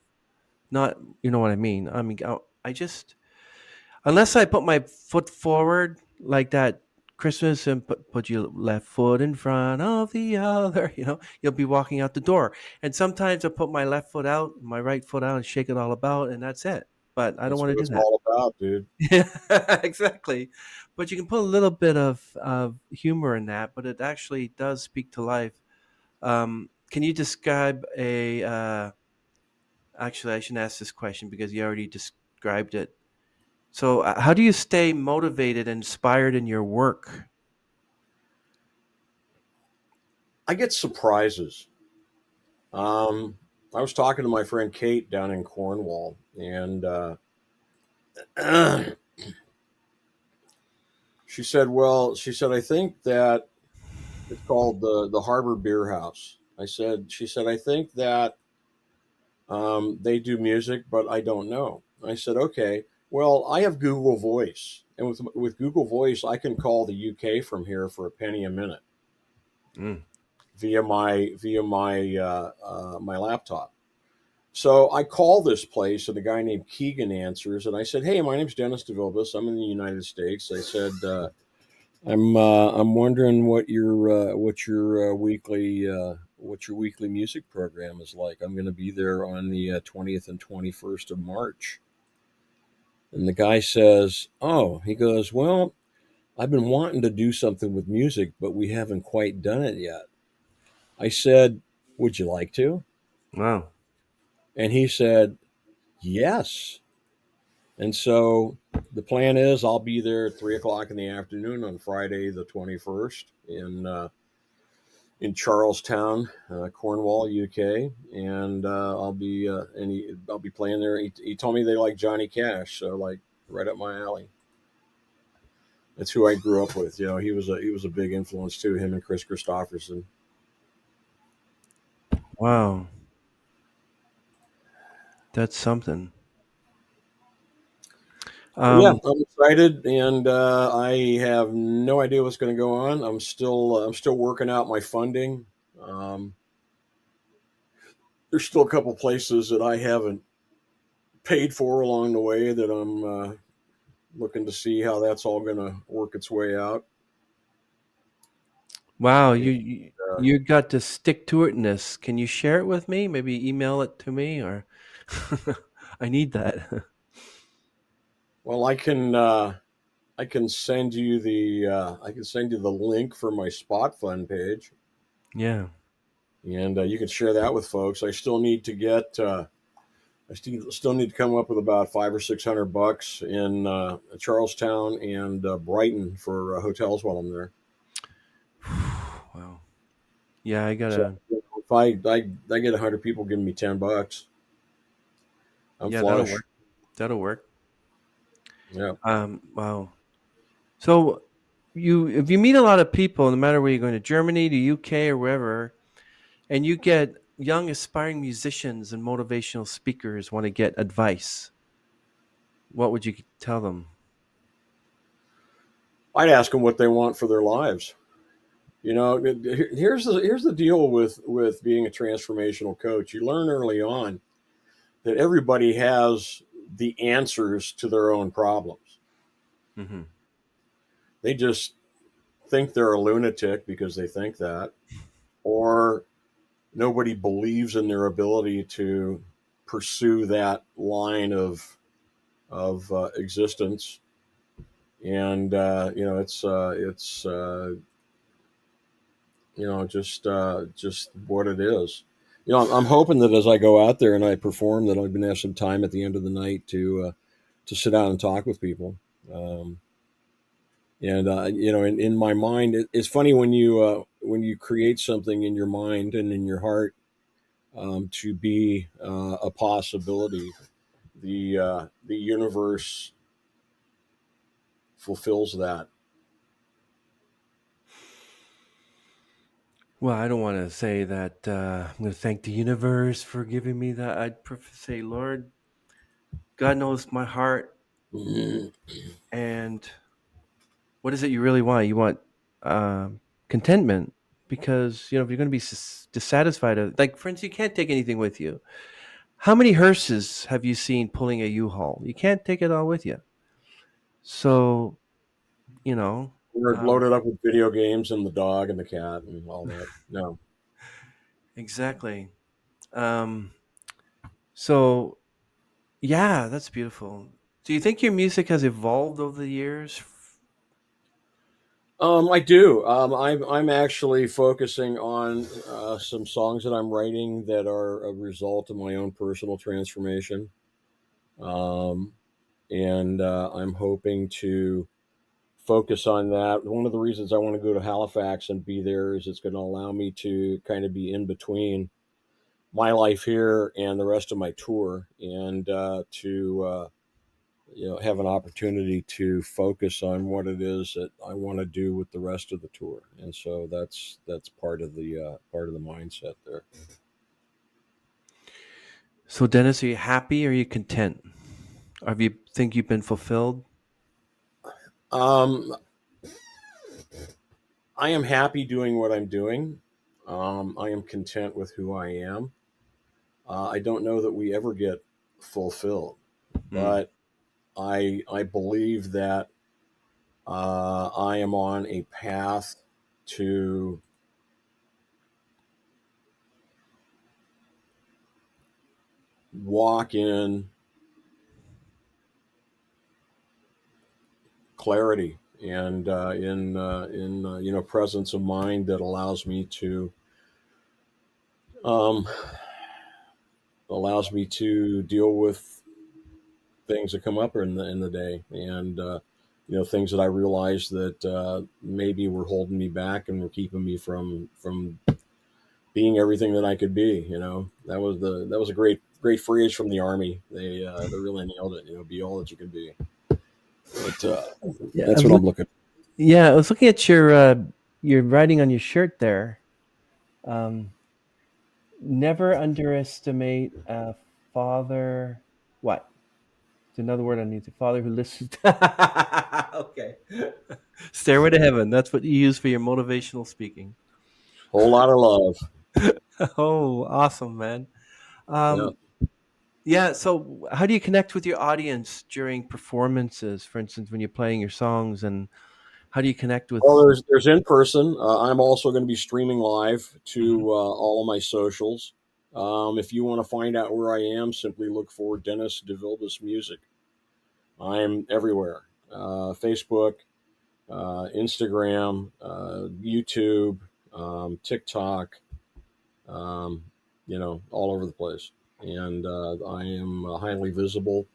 Not, you know what I mean. I mean, I just, unless I put my foot forward like that Christmas and put your left foot in front of the other, you'll be walking out the door. And sometimes I put my left foot out, my right foot out, and shake it all about, and that's it. But I don't That's want what to do it's that. all about, dude. Yeah, exactly. But you can put a little bit of humor in that, but it actually does speak to life. Can you describe a? Actually, I shouldn't ask this question because you already described it. So, how do you stay motivated and inspired in your work? I get surprises. Um, I was talking to my friend Kate down in Cornwall, and she said, I think that it's called the Harbor Beer House. She said, I think that they do music, but I don't know. I said, okay. Well, I have Google Voice, and with Google Voice, I can call the UK from here for a penny a minute Mm. via my laptop. So I call this place, and a guy named Keegan answers, and I said, "Hey, my name's Dennis DevilBiss. I'm in the United States." I said, I'm wondering what your weekly music program is like. I'm going to be there on the 20th and 21st of March." And the guy says, "Oh," he goes, "Well, I've been wanting to do something with music, but we haven't quite done it yet." I said, "Would you like to?" Wow. And he said, "Yes." And so the plan is I'll be there at 3 o'clock in the afternoon on Friday the 21st in Charlestown, Cornwall, UK, and I'll be playing there. He told me they like Johnny Cash, so like right up my alley. That's who I grew up with. He was a big influence too. Him and Chris Christopherson. Wow. That's something. Yeah, Um, I'm excited, and I have no idea what's going to go on. I'm still working out my funding. Um, there's still a couple places that I haven't paid for along the way that I'm looking to see how that's all going to work its way out. wow. And, uh, You got to stick to itness. Can you share it with me? Maybe email it to me, or I need that. well, I can send you the link for my spot fund page, Yeah. and you can share that with folks. I still need to come up with about 500 or 600 bucks in Charlestown and Brighton for hotels while I'm there. Wow. Yeah, I So gotta. if I get 100 people giving me $10, I'm Yeah, that'll flush. work. That'll work. Yeah. Wow. So if you meet a lot of people, no matter where you're going to Germany, to UK, or wherever, and you get young aspiring musicians and motivational speakers want to get advice, what would you tell them? I'd ask them what they want for their lives. Here's the deal with being a transformational coach. You learn early on that everybody has the answers to their own problems. Hmm. They just think they're a lunatic because they think that, or nobody believes in their ability to pursue that line of existence. And it's just what it is. I'm hoping that as I go out there and I perform, that I'm going to have some time at the end of the night to sit down and talk with people. Um, and in my mind, it's funny when you create something in your mind and in your heart, to be a possibility. The universe fulfills that. Well, I don't want to say that I'm going to thank the universe for giving me that. I'd prefer say, Lord, God knows my heart, and what is it you really want? You want contentment, because if you're going to be dissatisfied, like for instance, you can't take anything with you. How many hearses have you seen pulling a U-Haul? You can't take it all with you. So you know, We're um, loaded up with video games and the dog and the cat and all that. No. exactly. Um, so yeah, that's beautiful. Do you think your music has evolved over the years? I do. I'm actually focusing on some songs that I'm writing that are a result of my own personal transformation. Um, and I'm hoping to focus on that. One of the reasons I want to go to Halifax and be there is it's going to allow me to kind of be in between my life here and the rest of my tour, and to have an opportunity to focus on what it is that I want to do with the rest of the tour. And so that's part of the mindset there. So, Dennis, are you happy? Or are you content? Have you think you've been fulfilled? Um, I am happy doing what I'm doing. I am content with who I am. I don't know that we ever get fulfilled, Hmm. but I believe that I am on a path to walk in clarity and in presence of mind that um, allows me to deal with things that come up in the day, and things that I realize that maybe were holding me back and were keeping me from being everything that I could be. That was a great phrase from the Army. They really nailed it. Be all that you can be. But Yeah, that's what I'm looking. I was looking at your writing on your shirt there. Um, Never underestimate a father. What? It's another word I need. A father who listens. Okay. Stairway to heaven. That's what you use for your motivational speaking. Whole lot of love. Oh, awesome, man. Yeah. Um, yeah. So, how do you connect with your audience during performances? For instance, when you're playing your songs, and how do you connect with? Well, there's in person. I'm also going to be streaming live Mhm. to all of my socials. If you want to find out where I am, simply look for Dennis DevilBiss Music. I'm everywhere: Facebook, Instagram, YouTube, TikTok. Um, all over the place. And I am highly visible,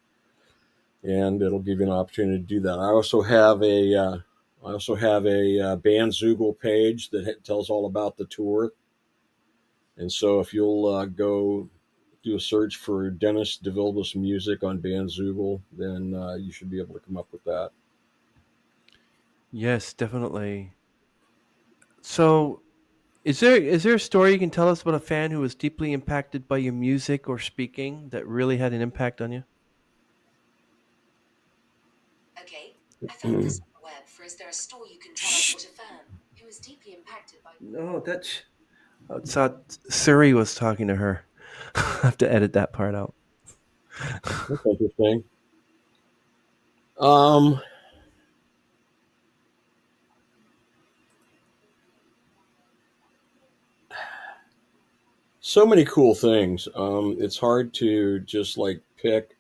and it'll give you an opportunity to do that. I also have a Bandzoogle page that tells all about the tour, and so if you'll go do a search for Dennis DeVilbiss music on Bandzoogle, then you should be able to come up with that. Yes, definitely. So, is there a story you can tell us about a fan who was deeply impacted by your music or speaking that really had an impact on you? Okay, I found this on the web. For is there a store you can tell us Shh. what a fan who was deeply impacted by. No, that's. I thought Siri was talking to her. I have to edit that part out. That's interesting. Um, so many cool things. It's hard to just like pick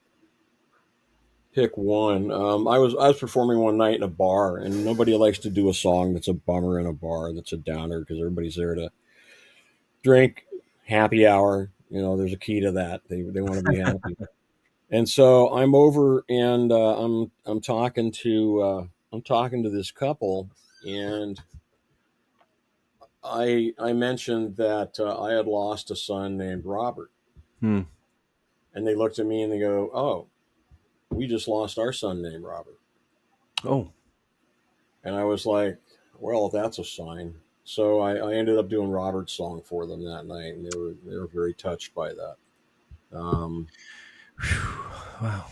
one. I was performing one night in a bar, and nobody likes to do a song that's a bummer in a bar, that's a downer, because everybody's there to drink, happy hour. There's a key to that. They want to be happy, and so I'm over and I'm talking to this couple, and I mentioned that I had lost a son named Robert, Hmm. and they looked at me and they go, "Oh, we just lost our son named Robert." Oh. And I was like, well, that's a sign. So I ended up doing Robert's song for them that night, and they were very touched by that. Um, Wow.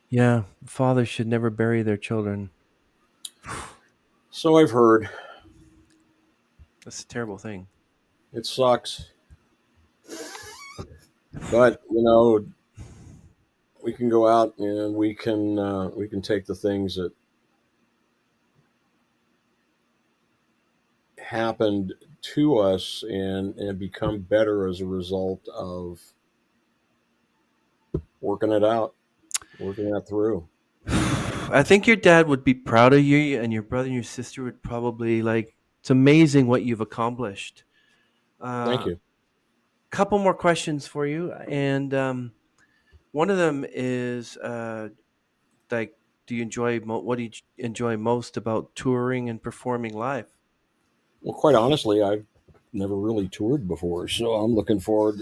Yeah, fathers should never bury their children. so I've heard. That's a terrible thing. It sucks, but we can go out and we can take the things that happened to us and become better as a result of working it out, working that through. I think your dad would be proud of you, and your brother and your sister would probably like. It's amazing what you've accomplished. Thank Uh, you. Couple more questions for you, and one of them is like, do you enjoy what do you enjoy most about touring and performing live? Well, quite honestly, I've never really toured before, so I'm looking forward.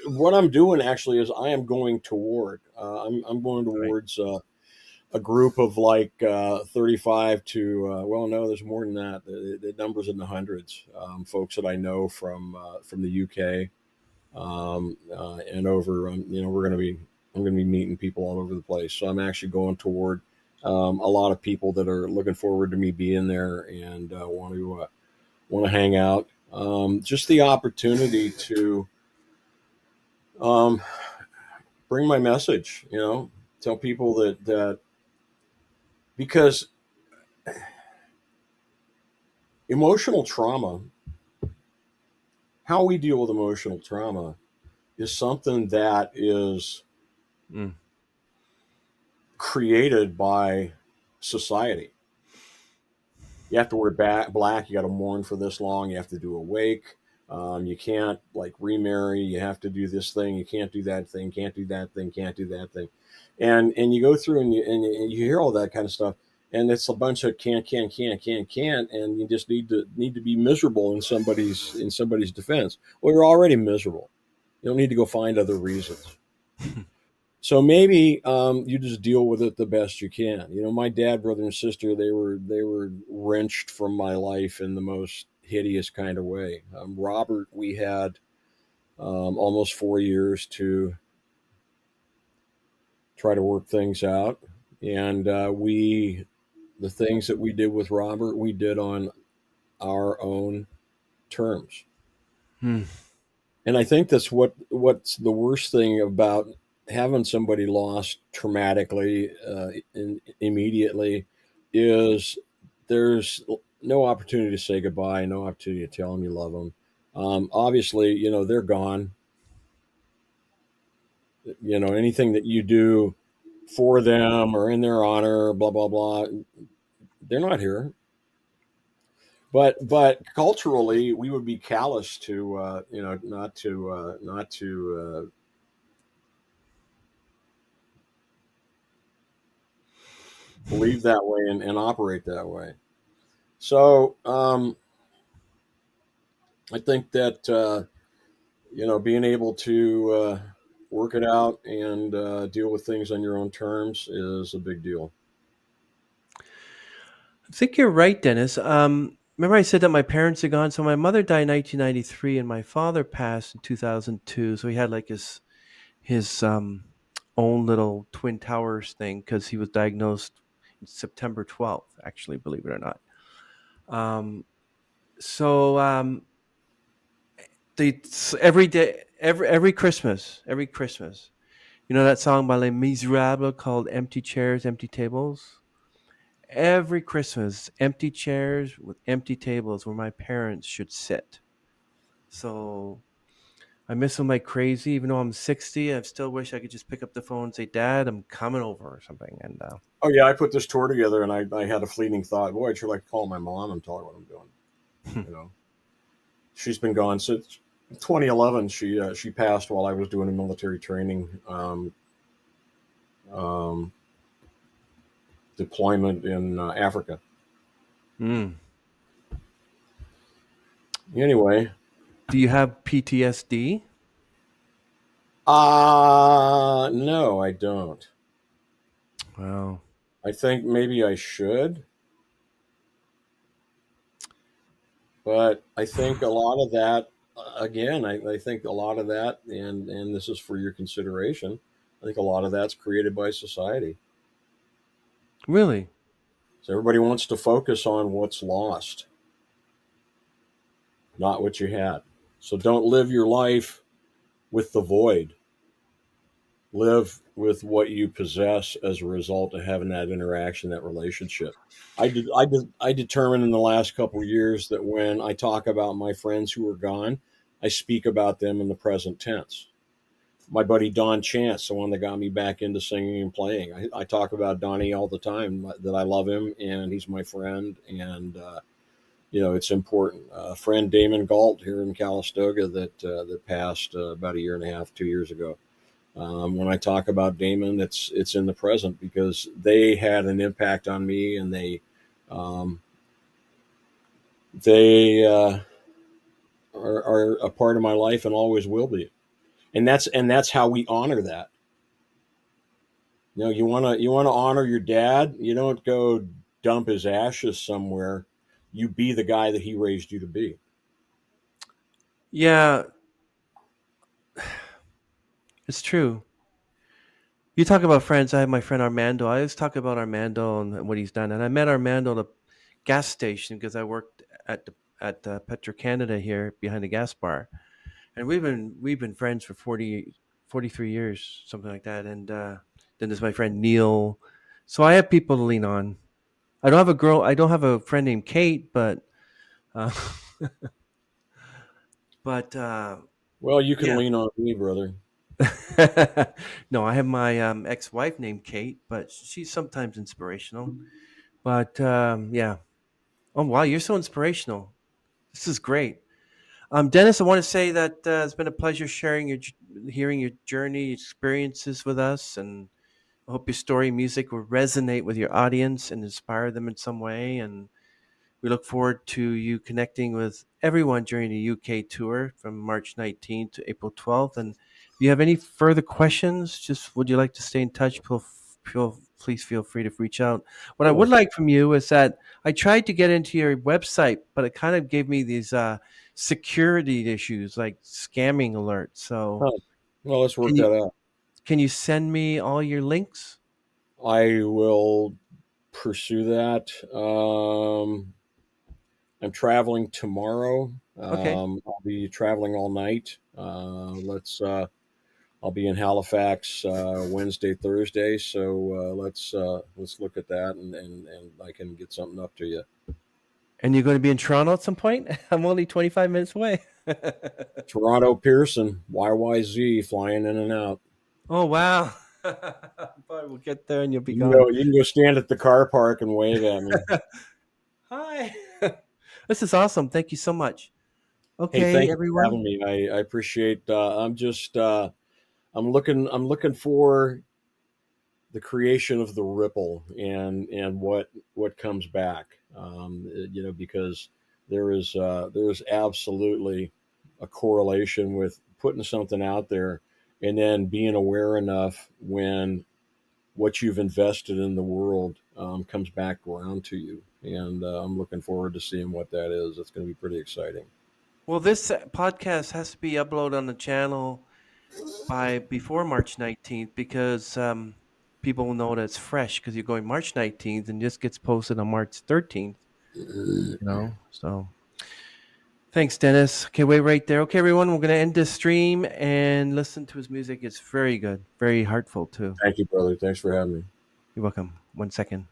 What I'm doing actually is I am going toward. I'm going Right. towards a group of like 35 to well, no, there's more than that. The numbers in the hundreds. Folks that I know from the UK and over. We're going to be I'm going to be meeting people all over the place. So I'm actually going toward a lot of people that are looking forward to me being there and want to hang out. Just the opportunity to um, bring my message. Tell people that because emotional trauma, how we deal with emotional trauma, is something that is Mm. created by society. You have to wear black. You got to mourn for this long. You have to do a wake. You can't like remarry. You have to do this thing. You can't do that thing. Can't do that thing. Can't do that thing. And you go through and you hear all that kind of stuff. And it's a bunch of can't, and you just need to be miserable in somebody's defense. Well, you're already miserable. You don't need to go find other reasons. So maybe you just deal with it the best you can. My dad, brother, and sister, they were wrenched from my life in the most hideous kind of way. Robert, we had almost 4 years to try to work things out, and the things that we did with Robert, we did on our own terms. Mm. And I think that's what's the worst thing about having somebody lost traumatically immediately is there's no opportunity to say goodbye, no opportunity to tell them you love them. Obviously, they're gone. Anything that you do for them or in their honor, blah blah blah, they're not here. But culturally, we would be callous to not to believe that way and operate that way. So I think that being able to work it out and deal with things on your own terms is a big deal. I think you're right, Dennis. Remember I said that my parents are gone. So my mother died in 1993, and my father passed in 2002. So he had like his own little twin towers thing because he was diagnosed September 12th. Actually, believe it or not. Um, so they every day, every Christmas, you know that song by Les Miserables called "Empty Chairs, Empty Tables." Every Christmas, empty chairs with empty tables where my parents should sit. So I miss them like crazy. Even though I'm 60, I still wish I could just pick up the phone and say, "Dad, I'm coming over" or something. And Oh yeah, I put this tour together and I had a fleeting thought. Boy, I'd sure like to call my mom and tell her what I'm doing. You know, she's been gone since 2011. She passed while I was doing a military training um, deployment in Africa. mm. Anyway, Do you have PTSD? no, I don't. Wow. I think maybe I should, but I think a lot of that, again, I think a lot of that, and this is for your consideration. I think a lot of that's created by society. Really? So everybody wants to focus on what's lost, not what you had. So don't live your life with the void. Live with what you possess as a result of having that interaction, that relationship. I determined in the last couple of years that when I talk about my friends who are gone, I speak about them in the present tense. My buddy Don Chance, the one that got me back into singing and playing, I talk about Donnie all the time, that I love him and he's my friend, and it's important. Friend Damon Galt here in Calistoga that passed about a year and a half, 2 years ago. When I talk about Damon, it's in the present because they had an impact on me, and um, they are a part of my life and always will be. And that's how we honor that. You wanna honor your dad. You don't go dump his ashes somewhere. You be the guy that he raised you to be. Yeah, it's true. You talk about friends. I have my friend Armando. I always talk about Armando and what he's done. And I met Armando at a gas station because I worked at Petro Canada here behind the gas bar, and we've been friends for 43 years, something like that. And then there's my friend Neil. So I have people to lean on. I don't have a girl. I don't have a friend named Kate, uh, but Well, you can yeah. lean on me, brother. No, I have my ex-wife named Kate, but she's sometimes inspirational. But yeah. Oh wow, you're so inspirational. This is great. Dennis, I want to say that it's been a pleasure sharing hearing your journey experiences with us, and I hope your story music will resonate with your audience and inspire them in some way. And we look forward to you connecting with everyone during the UK tour from March 19th to April 12th. And if you have any further questions, just would you like to stay in touch? Please feel free to reach out. What I would Sure. like from you is that I tried to get into your website, but it kind of gave me these security issues like scamming alerts. So Huh. Well, let's work can you that out. can you send me all your links? I will pursue that. I'm traveling tomorrow. Okay. I'll be traveling all night. I'll be in Halifax Wednesday, Thursday. So let's look at that, and I can get something up to you. And you're going to be in Toronto at some point? I'm only 25 minutes away. Toronto Pearson YYZ flying in and out. Oh wow! But we'll get there and you'll be You can gone. go. You can go stand at the car park and wave at me. Hi. This is awesome. Thank you so much. Hey, Okay, thank you for everyone. having me. I appreciate. I'm looking for the creation of the ripple and what comes back. Because there is absolutely a correlation with putting something out there and then being aware enough when what you've invested in the world comes back around to you. And I'm looking forward to seeing what that is. It's going to be pretty exciting. Well, this podcast has to be uploaded on the channel by before March 19th because people will know that it's fresh because you're going March 19th and this gets posted on March 13th. So thanks, Dennis. Okay, wait right there. Okay, everyone, we're going to end this stream and listen to his music. It's very good, very heartfelt too. Thank you, brother. Thanks for having me. You're welcome. 1 second.